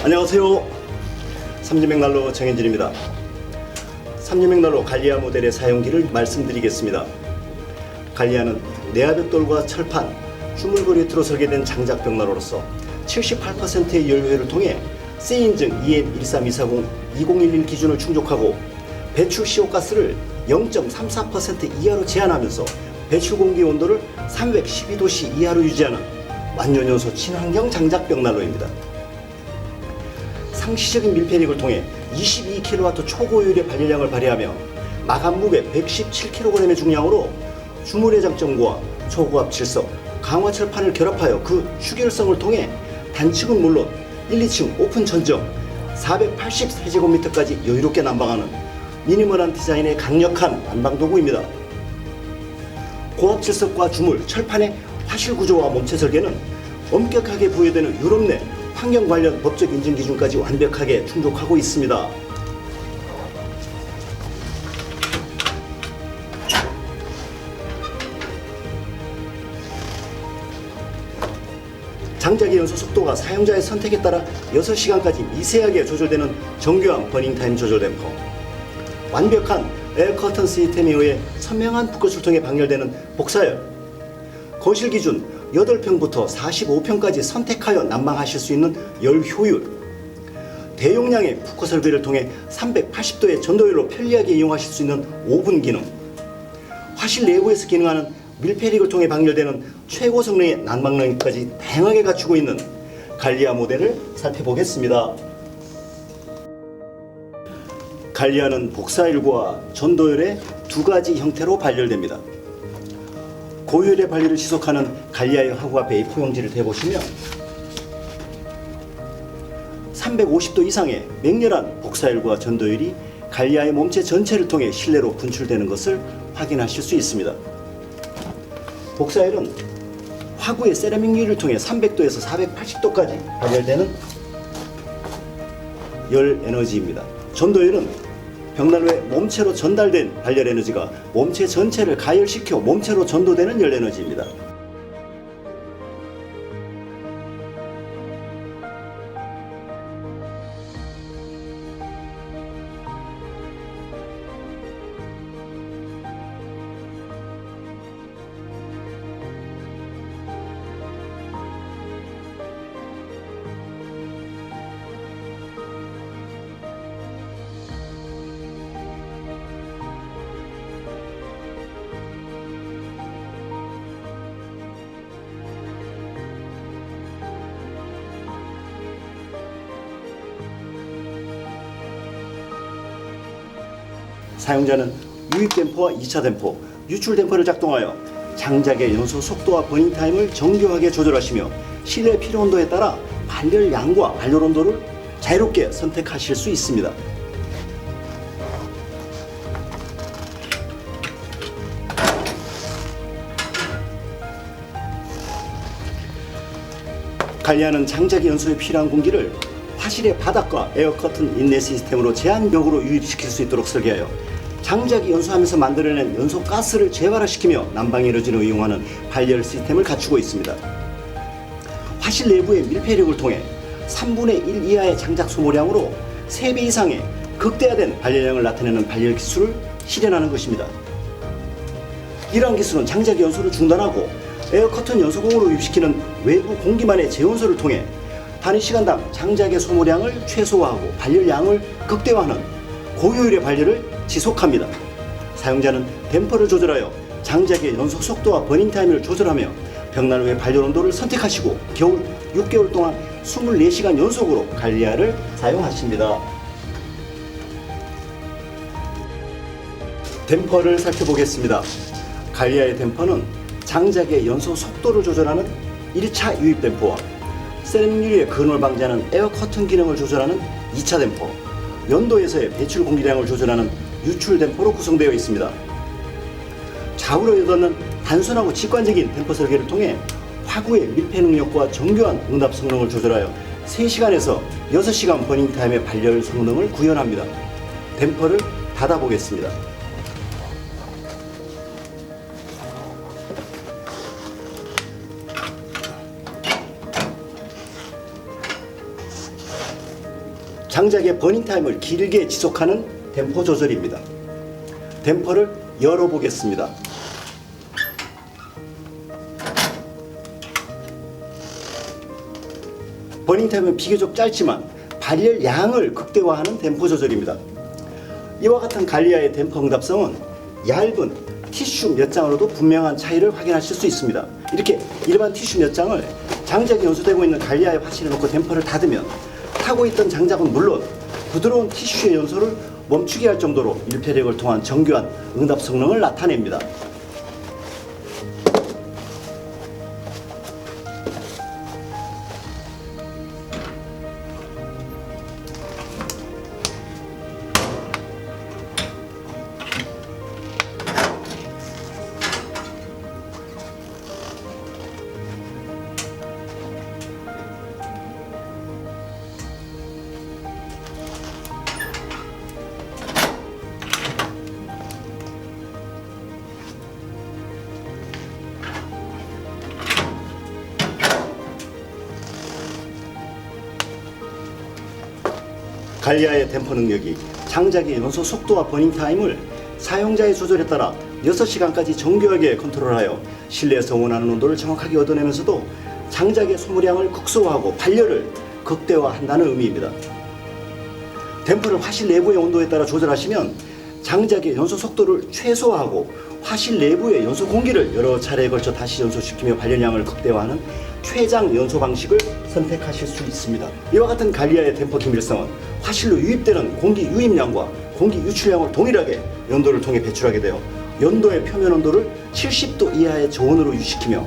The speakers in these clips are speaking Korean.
안녕하세요. 삼진맥난로 정현진입니다. 삼진맥난로 갈리아 모델의 사용기를 말씀드리겠습니다. 갈리아는 내화벽돌과 철판, 주물거리에 틀어 설계된 장작 벽난로로서 78%의 연료율을 통해 CE 인증 EN13240-2011 기준을 충족하고 배출 시효가스를 0.34% 이하로 제한하면서 배출 공기 온도를 312도씨 이하로 유지하는 완전연소 친환경 장작 벽난로입니다. 상시적인 밀폐력을 통해 22kW 초고효율의 발열량을 발휘하며 마감 무게 117kg의 중량으로 주물의 장점과 초고압 질석, 강화 철판을 결합하여 그 추결성을 통해 단층은 물론 1, 2층 오픈 전정 480세제곱미터까지 여유롭게 난방하는 미니멀한 디자인의 강력한 난방 도구입니다. 고압 질석과 주물, 철판의 화실 구조와 몸체 설계는 엄격하게 부여되는 유럽 내 환경 관련 법적 인증 기준까지 완벽하게 충족하고 있습니다. 장작의 연소 속도가 사용자의 선택에 따라 6시간까지 미세하게 조절되는 정교한 버닝타임 조절 댐퍼, 완벽한 에어 커튼 시스템에 의해 선명한 붓것을 통해 방열되는 복사열, 거실 기준 8평부터 45평까지 선택하여 난방하실 수 있는 열 효율, 대용량의 푸커 설비를 통해 380도의 전도율로 편리하게 이용하실 수 있는 오븐 기능, 화실 내부에서 기능하는 밀폐력을 통해 방열되는 최고 성능의 난방능력까지 다양하게 갖추고 있는 갈리아 모델을 살펴보겠습니다. 갈리아는 복사열과 전도열의 두 가지 형태로 발열됩니다. 고효율의 발열을 지속하는 갈리아의 하부 앞에 포용지를 대보시면 350도 이상의 맹렬한 복사열과 전도열이 갈리아의 몸체 전체를 통해 실내로 분출되는 것을 확인하실 수 있습니다. 복사열은 화구의 세라믹 유리를 통해 300도에서 480도까지 발열되는 열 에너지입니다. 전도열은 벽난로에 몸체로 전달된 발열 에너지가 몸체 전체를 가열시켜 몸체로 전도되는 열 에너지입니다. 사용자는 유입 댐퍼와 2차 댐퍼, 유출 댐퍼를 작동하여 장작의 연소 속도와 버닝 타임을 정교하게 조절하시며 실내 필요 온도에 따라 발열 양과 발열 온도를 자유롭게 선택하실 수 있습니다. 갈리아는 장작 연소에 필요한 공기를 화실의 바닥과 에어 커튼 인내 시스템으로 제한적으로 유입시킬 수 있도록 설계하여 장작이 연소하면서 만들어낸 연소 가스를 재활화시키며 난방 에너지를 이용하는 발열 시스템을 갖추고 있습니다. 화실 내부의 밀폐력을 통해 3분의 1 이하의 장작 소모량으로 3배 이상의 극대화된 발열량을 나타내는 발열 기술을 실현하는 것입니다. 이러한 기술은 장작 연소를 중단하고 에어 커튼 연소공으로 유입시키는 외부 공기만의 재연소를 통해 단위 시간당 장작의 소모량을 최소화하고 발열량을 극대화하는 고효율의 발열을 지속합니다. 사용자는 댐퍼를 조절하여 장작의 연소 속도와 버닝 타임을 조절하며 벽난로의 발열 온도를 선택하시고 겨울 6개월 동안 24시간 연속으로 갈리아를 사용하십니다. 댐퍼를 살펴보겠습니다. 갈리아의 댐퍼는 장작의 연소 속도를 조절하는 1차 유입 댐퍼와 세라믹 유리의 근원을 방지하는 에어 커튼 기능을 조절하는 2차 댐퍼, 연도에서의 배출 공기량을 조절하는 유출 댐퍼로 구성되어 있습니다. 좌우로 여닫는 단순하고 직관적인 댐퍼 설계를 통해 화구의 밀폐 능력과 정교한 응답 성능을 조절하여 3시간에서 6시간 버닝 타임의 발열 성능을 구현합니다. 댐퍼를 닫아보겠습니다. 장작의 버닝타임을 길게 지속하는 댐퍼 조절입니다. 댐퍼를 열어보겠습니다. 버닝타임은 비교적 짧지만 발열 양을 극대화하는 댐퍼 조절입니다. 이와 같은 갈리아의 댐퍼 응답성은 얇은 티슈 몇 장으로도 분명한 차이를 확인하실 수 있습니다. 이렇게 일반 티슈 몇 장을 장작이 연소되고 있는 갈리아의 화실에 놓고 댐퍼를 닫으면 타고 있던 장작은 물론 부드러운 티슈의 연소를 멈추게 할 정도로 밀폐력을 통한 정교한 응답 성능을 나타냅니다. 갈리아의 댐퍼 능력이 장작의 연소 속도와 버닝타임을 사용자의 조절에 따라 6시간까지 정교하게 컨트롤하여 실내에서 원하는 온도를 정확하게 얻어내면서도 장작의 소모량을 극소화하고 발열을 극대화한다는 의미입니다. 댐퍼를 화실 내부의 온도에 따라 조절하시면 장작의 연소 속도를 최소화하고 화실 내부의 연소 공기를 여러 차례에 걸쳐 다시 연소시키며 발열량을 극대화하는 최장 연소 방식을 선택하실 수 있습니다. 이와 같은 갈리아의 댐퍼 기밀성은 화실로 유입되는 공기 유입량과 공기 유출량을 동일하게 연도를 통해 배출하게 되어 연도의 표면 온도를 70도 이하의 저온으로 유지시키며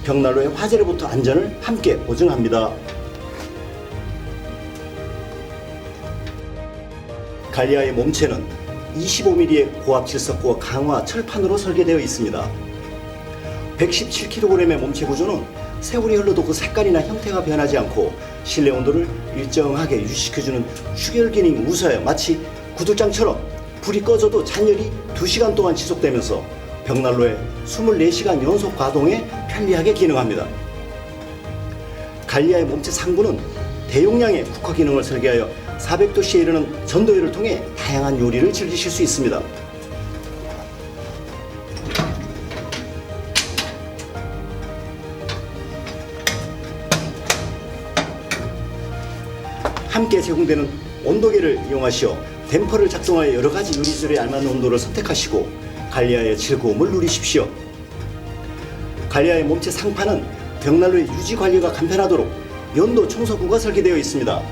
벽난로의 화재로부터 안전을 함께 보증합니다. 갈리아의 몸체는 25mm의 고압 질석과 강화 철판으로 설계되어 있습니다. 117kg의 몸체 구조는 세월이 흘러도 그 색깔이나 형태가 변하지 않고 실내 온도를 일정하게 유지시켜주는 추결 기능이 우수하여 마치 구들장처럼 불이 꺼져도 잔열이 2시간 동안 지속되면서 벽난로의 24시간 연속 가동에 편리하게 기능합니다. 갈리아의 몸체 상부는 대용량의 쿠커 기능을 설계하여 400도씨에 이르는 전도율을 통해 다양한 요리를 즐기실 수 있습니다. 함께 제공되는 온도계를 이용하시어 댐퍼를 작동하여 여러가지 요리조리에 알맞는 온도를 선택하시고 갈리아의 즐거움을 누리십시오. 갈리아의 몸체 상판은 벽난로의 유지 관리가 간편하도록 연도 청소구가 설계되어 있습니다.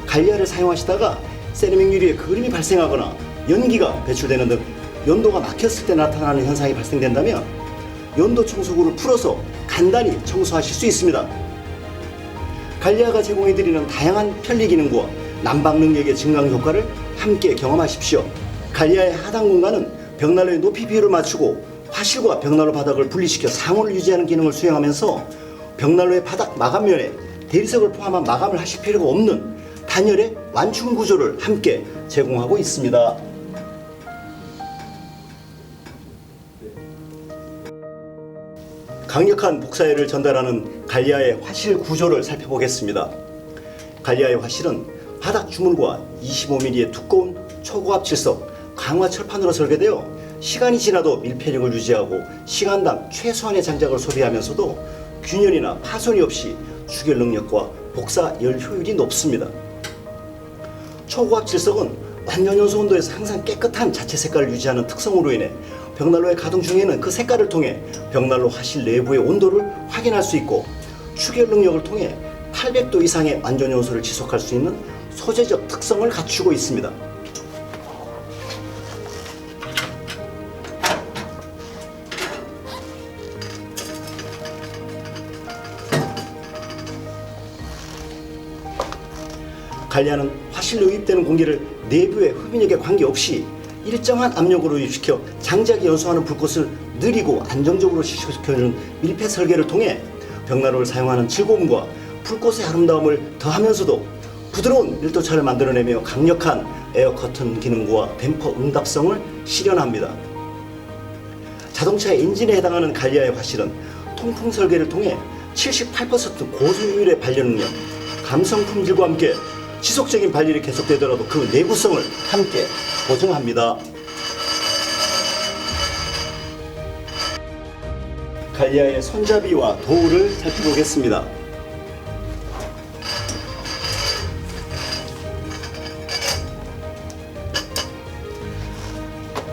갈리아를 사용하시다가 세라믹 유리에 그림이 발생하거나 연기가 배출되는 등 연도가 막혔을 때 나타나는 현상이 발생된다면 연도 청소구를 풀어서 간단히 청소하실 수 있습니다. 갈리아가 제공해드리는 다양한 편리 기능과 난방 능력의 증강 효과를 함께 경험하십시오. 갈리아의 하단 공간은 벽난로의 높이 비율을 맞추고 화실과 벽난로 바닥을 분리시켜 상온을 유지하는 기능을 수행하면서 벽난로의 바닥 마감면에 대리석을 포함한 마감을 하실 필요가 없는 단열의 완충 구조를 함께 제공하고 있습니다. 강력한 복사열을 전달하는 갈리아의 화실 구조를 살펴보겠습니다. 갈리아의 화실은 바닥 주물과 25mm의 두꺼운 초고압 질석 강화 철판으로 설계되어 시간이 지나도 밀폐력을 유지하고 시간당 최소한의 장작을 소비하면서도 균열이나 파손이 없이 추결 능력과 복사 열 효율이 높습니다. 초고압 질석은 완전 연소 온도에서 항상 깨끗한 자체 색깔을 유지하는 특성으로 인해 벽난로의 가동 중에는 그 색깔을 통해 벽난로 화실 내부의 온도를 확인할 수 있고 추결 능력을 통해 800도 이상의 완전 연소를 지속할 수 있는 소재적 특성을 갖추고 있습니다. 갈리아는 화실로 유입되는 공기를 내부의 흡인력에 관계없이 일정한 압력으로 유입시켜 장작이 연소하는 불꽃을 느리고 안정적으로 시켜주는 밀폐 설계를 통해 벽난로를 사용하는 즐거움과 불꽃의 아름다움을 더하면서도 부드러운 밀도차를 만들어내며 강력한 에어 커튼 기능과 댐퍼 응답성을 실현합니다. 자동차의 엔진에 해당하는 갈리아의 화실은 통풍 설계를 통해 78% 고수율의 발열 능력, 감성 품질과 함께 지속적인 발열이 계속되더라도 그 내구성을 함께 보증합니다. 갈리아의 손잡이와 도우를 살펴보겠습니다.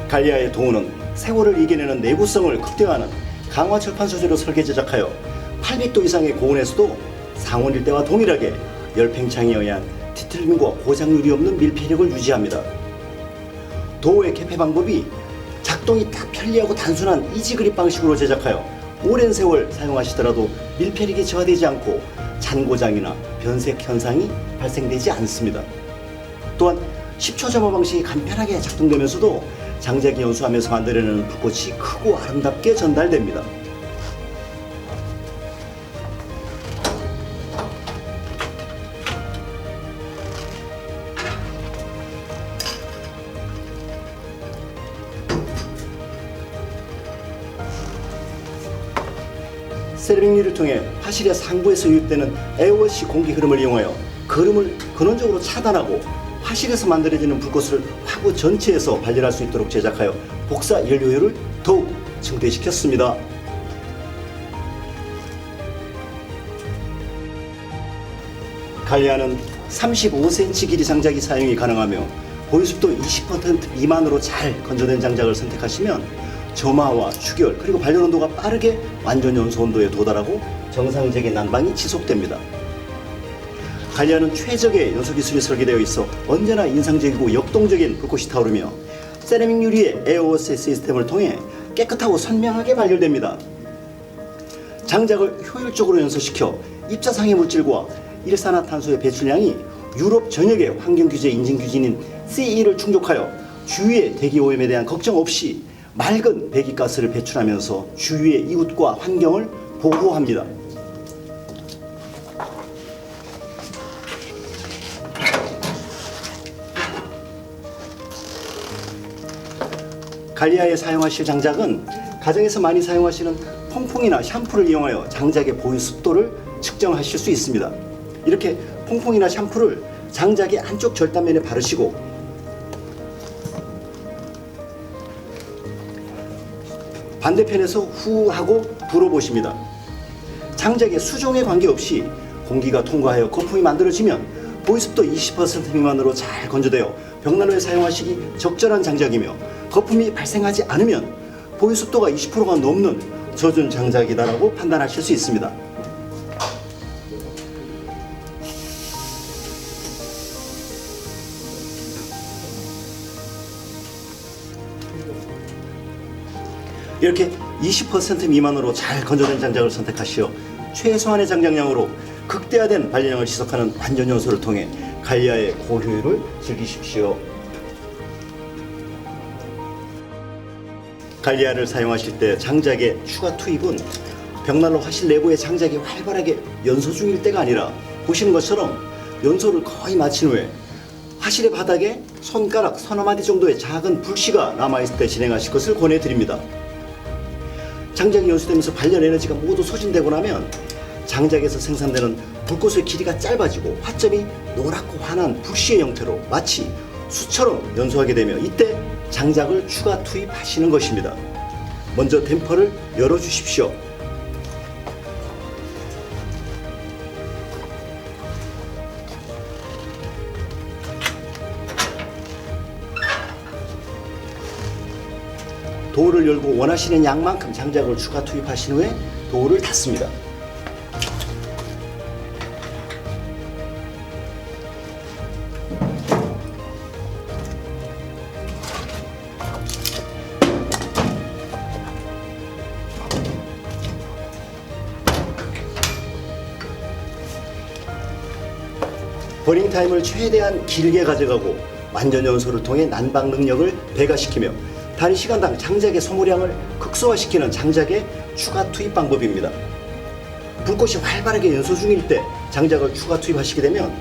갈리아의 도우는 세월을 이겨내는 내구성을 극대화하는 강화 철판 소재로 설계 제작하여 800도 이상의 고온에서도 상온 일대와 동일하게 열팽창에 의한 뒤틀림과 고장률이 없는 밀폐력을 유지합니다. 도우의 개폐 방법이 작동이 딱 편리하고 단순한 이지그립 방식으로 제작하여 오랜 세월 사용하시더라도 밀폐력이 저하되지 않고 잔고장이나 변색 현상이 발생되지 않습니다. 또한 10초 점화 방식이 간편하게 작동되면서도 장작이 연소하면서 만들어내는 불꽃이 크고 아름답게 전달됩니다. 세라믹 유리를 통해 화실의 상부에서 유입되는 에어워시 공기 흐름을 이용하여 그름을 근원적으로 차단하고 화실에서 만들어지는 불꽃을 화구 전체에서 발열할 수 있도록 제작하여 복사 연료율을 더욱 증대시켰습니다. 갈리아는 35cm 길이 장작이 사용이 가능하며 보유습도 20% 미만으로 잘 건조된 장작을 선택하시면 점화와 추결 그리고 발열 온도가 빠르게 완전 연소 온도에 도달하고 정상적인 난방이 지속됩니다. 갈리아는 최적의 연소 기술이 설계되어 있어 언제나 인상적이고 역동적인 불꽃이 타오르며 세라믹 유리의 에어워시 시스템을 통해 깨끗하고 선명하게 발열됩니다. 장작을 효율적으로 연소시켜 입자상해 물질과 일산화탄소의 배출량이 유럽 전역의 환경규제 인증 규진인 CE를 충족하여 주위의 대기 오염에 대한 걱정 없이 맑은 배기가스를 배출하면서 주위의 이웃과 환경을 보호합니다. 갈리아에 사용하실 장작은 가정에서 많이 사용하시는 퐁퐁이나 샴푸를 이용하여 장작의 보유 습도를 측정하실 수 있습니다. 이렇게 퐁퐁이나 샴푸를 장작의 안쪽 절단면에 바르시고 반대편에서 후 하고 불어보십니다. 장작의 수종에 관계없이 공기가 통과하여 거품이 만들어지면 보유습도 20% 미만으로 잘 건조되어 벽난로에 사용하시기 적절한 장작이며 거품이 발생하지 않으면 보유습도가 20%가 넘는 젖은 장작이다라고 판단하실 수 있습니다. 이렇게 20% 미만으로 잘 건조된 장작을 선택하시어 최소한의 장작량으로 극대화된 발열량을 지속하는 완전 연소를 통해 갈리아의 고효율을 즐기십시오. 갈리아를 사용하실 때 장작의 추가 투입은 벽난로 화실 내부의 장작이 활발하게 연소 중일 때가 아니라 보시는 것처럼 연소를 거의 마친 후에 화실의 바닥에 손가락 서너 마디 정도의 작은 불씨가 남아있을 때 진행하실 것을 권해드립니다. 장작이 연소되면서 발열 에너지가 모두 소진되고 나면 장작에서 생산되는 불꽃의 길이가 짧아지고 화점이 노랗고 환한 불씨의 형태로 마치 수처럼 연소하게 되며 이때 장작을 추가 투입하시는 것입니다. 먼저 댐퍼를 열어주십시오. 도우를 열고 원하시는 양만큼 장작을 추가 투입하신 후에 도우를 닫습니다. 버닝 타임을 최대한 길게 가져가고 완전 연소를 통해 난방 능력을 배가시키며 단시간당 장작의 소모량을 극소화시키는 장작의 추가 투입 방법입니다. 불꽃이 활발하게 연소 중일 때 장작을 추가 투입하시게 되면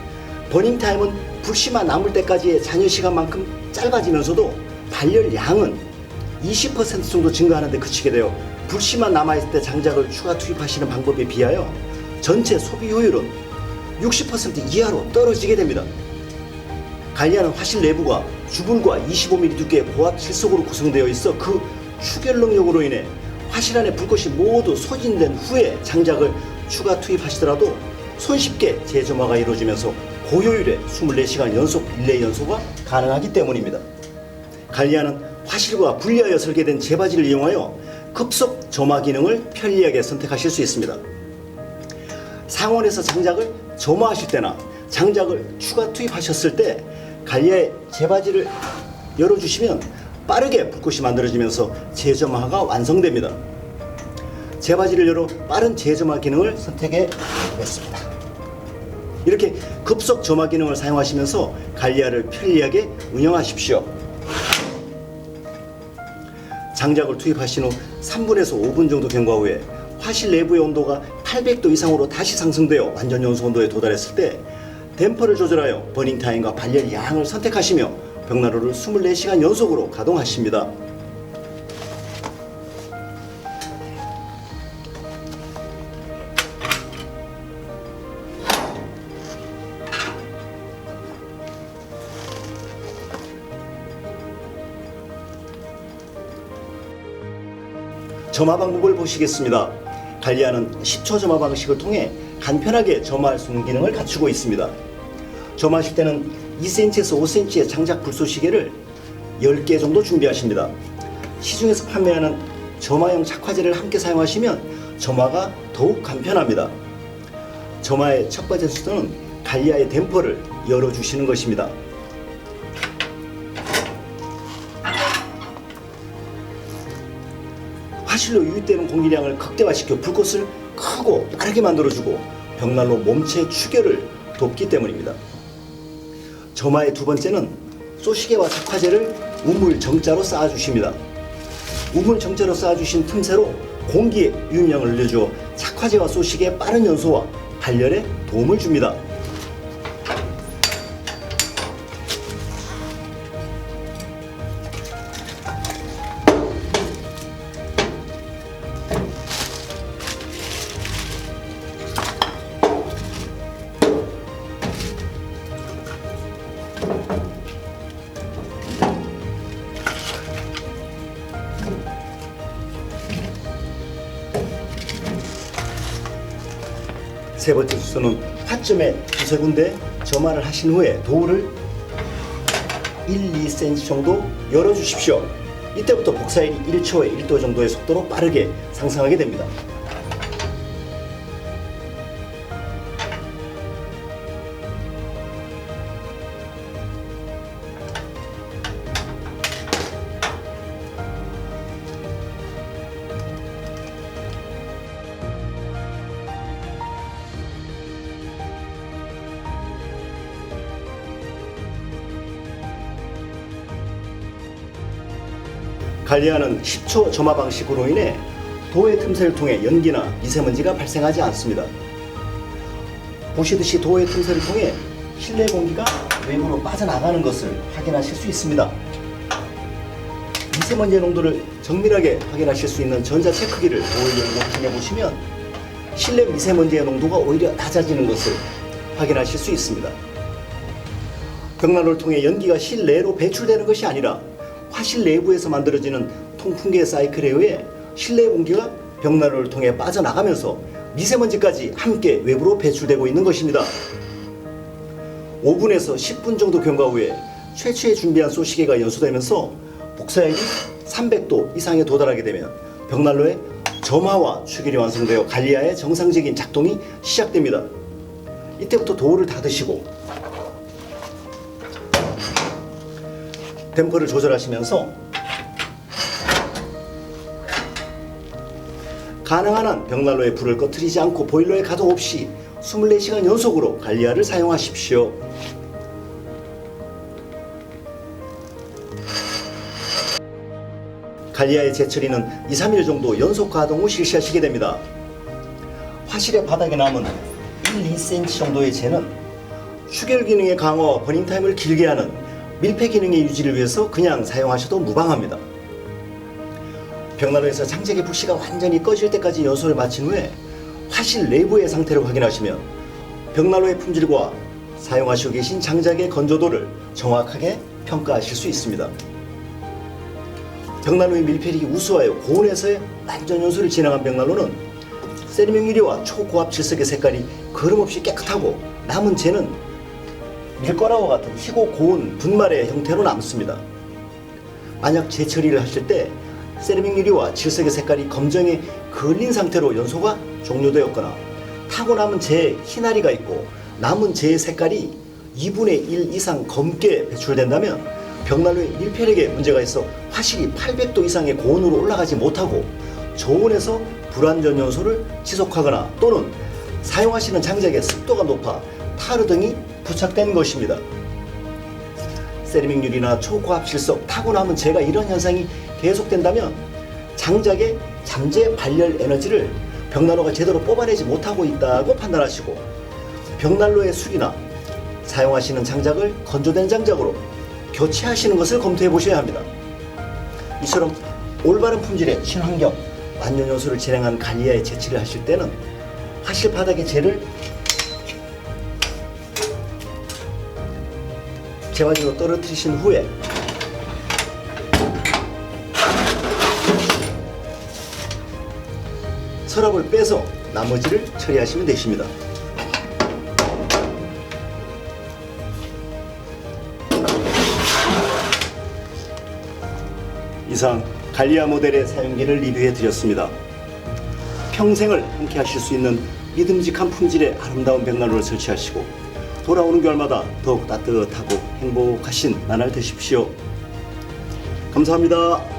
버닝 타임은 불씨만 남을 때까지의 잔여 시간만큼 짧아지면서도 발열량은 20% 정도 증가하는 데 그치게 되어 불씨만 남아있을 때 장작을 추가 투입하시는 방법에 비하여 전체 소비 효율은 60% 이하로 떨어지게 됩니다. 관리하는 화실 내부가 주분과 25mm 두께의 고압 질석으로 구성되어 있어 그 추결 능력으로 인해 화실 안에 불꽃이 모두 소진된 후에 장작을 추가 투입하시더라도 손쉽게 재점화가 이루어지면서 고효율의 24시간 연속 릴레이 연소가 가능하기 때문입니다. 관리하는 화실과 분리하여 설계된 제바지를 이용하여 급속 점화 기능을 편리하게 선택하실 수 있습니다. 상온에서 장작을 점화하실 때나 장작을 추가 투입하셨을 때 관리하의 제바지를 열어주시면 빠르게 불꽃이 만들어지면서 재점화가 완성됩니다. 제바지를 열어 빠른 재점화 기능을 선택해 보겠습니다. 이렇게 급속 점화 기능을 사용하시면서 관리하를 편리하게 운영하십시오. 장작을 투입하신 후 3분에서 5분 정도 경과 후에 화실 내부의 온도가 800도 이상으로 다시 상승되어 완전 연소 온도에 도달했을 때 댐퍼를 조절하여 버닝 타임과 발열 양을 선택하시며 벽난로를 24시간 연속으로 가동하십니다. 점화 방법을 보시겠습니다. 관리하는 10초 점화 방식을 통해 간편하게 점화할 수 있는 기능을 갖추고 있습니다. 점화하실 때는 2cm에서 5cm의 장작 불쏘시개를 10개 정도 준비하십니다. 시중에서 판매하는 점화용 착화제를 함께 사용하시면 점화가 더욱 간편합니다. 점화의 첫 번째 순서는 관리하의 댐퍼를 열어주시는 것입니다. 화실로 유입되는 공기량을 극대화시켜 불꽃을 크고 빠르게 만들어주고 벽난로 몸체 추결을 돕기 때문입니다. 점화의 두 번째는 쏘시개와 착화제를 우물 정자로 쌓아주십니다. 우물 정자로 쌓아주신 틈새로 공기의 유입량을 늘려주어 착화제와 쏘시개의 빠른 연소와 발열에 도움을 줍니다. 세 번째 순서는 화점에 두세 군데 점화를 하신 후에 도우를 1-2cm 정도 열어주십시오. 이때부터 복사율이 1초에 1도 정도의 속도로 빠르게 상승하게 됩니다. 관리하는 10초 점화 방식으로 인해 도의 틈새를 통해 연기나 미세먼지가 발생하지 않습니다. 보시듯이 도의 틈새를 통해 실내 공기가 외부로 빠져나가는 것을 확인하실 수 있습니다. 미세먼지의 농도를 정밀하게 확인하실 수 있는 전자체크기를 도의 연구에 보시면 실내 미세먼지의 농도가 오히려 낮아지는 것을 확인하실 수 있습니다. 벽난로를 통해 연기가 실내로 배출되는 것이 아니라 화실 내부에서 만들어지는 통풍계 사이클에 의해 실내 공기가 벽난로를 통해 빠져나가면서 미세먼지까지 함께 외부로 배출되고 있는 것입니다. 5분에서 10분 정도 경과 후에 최초에 준비한 쏘시개가 연소되면서 복사액이 300도 이상에 도달하게 되면 벽난로의 점화와 추결이 완성되어 관리하의 정상적인 작동이 시작됩니다. 이때부터 도우를 닫으시고 댐퍼를 조절하시면서 가능한 한 벽난로에 불을 꺼뜨리지 않고 보일러에 가동 없이 24시간 연속으로 관리하를 사용하십시오. 관리하의 재처리는 2-3일 정도 연속 가동 후 실시하시게 됩니다. 화실의 바닥에 남은 1-2cm 정도의 재는 추결 기능의 강화와 버닝 타임을 길게 하는 밀폐 기능의 유지를 위해서 그냥 사용하셔도 무방합니다. 벽난로에서 장작의 불씨가 완전히 꺼질 때까지 연소를 마친 후에 화실 내부의 상태를 확인하시면 벽난로의 품질과 사용하시고 계신 장작의 건조도를 정확하게 평가하실 수 있습니다. 벽난로의 밀폐력이 우수하여 고온에서의 완전 연소를 진행한 벽난로는 세라믹 유리와 초고압 질석의 색깔이 거름없이 깨끗하고 남은 재는 밀가루와 같은 희고 고운 분말의 형태로 남습니다. 만약 재처리를 하실 때 세라믹 유리와 질석의 색깔이 검정에 걸린 상태로 연소가 종료되었거나 타고 남은 재에 희나리가 있고 남은 재의 색깔이 2분의 1 이상 검게 배출된다면 벽난로의 밀폐력에 문제가 있어 화실이 800도 이상의 고온으로 올라가지 못하고 저온에서 불완전 연소를 지속하거나 또는 사용하시는 장작의 습도가 높아 타르 등이 부착된 것입니다. 세라믹 유리나 초고압 질석, 타고 남은 재가 이런 현상이 계속된다면 장작의 잠재 발열 에너지를 벽난로가 제대로 뽑아내지 못하고 있다고 판단하시고 벽난로의 수리나 사용하시는 장작을 건조된 장작으로 교체하시는 것을 검토해 보셔야 합니다. 이처럼 올바른 품질의 친환경 완전 연소를 진행한 갈리아에 재치를 하실 때는 화실 바닥의 재를 재화기로 떨어뜨리신 후에 서랍을 빼서 나머지를 처리하시면 되십니다. 이상 갈리아 모델의 사용기를 리뷰해 드렸습니다. 평생을 함께 하실 수 있는 믿음직한 품질의 아름다운 벽난로를 설치하시고 돌아오는 겨울마다 더욱 따뜻하고 행복하신 나날 되십시오. 감사합니다.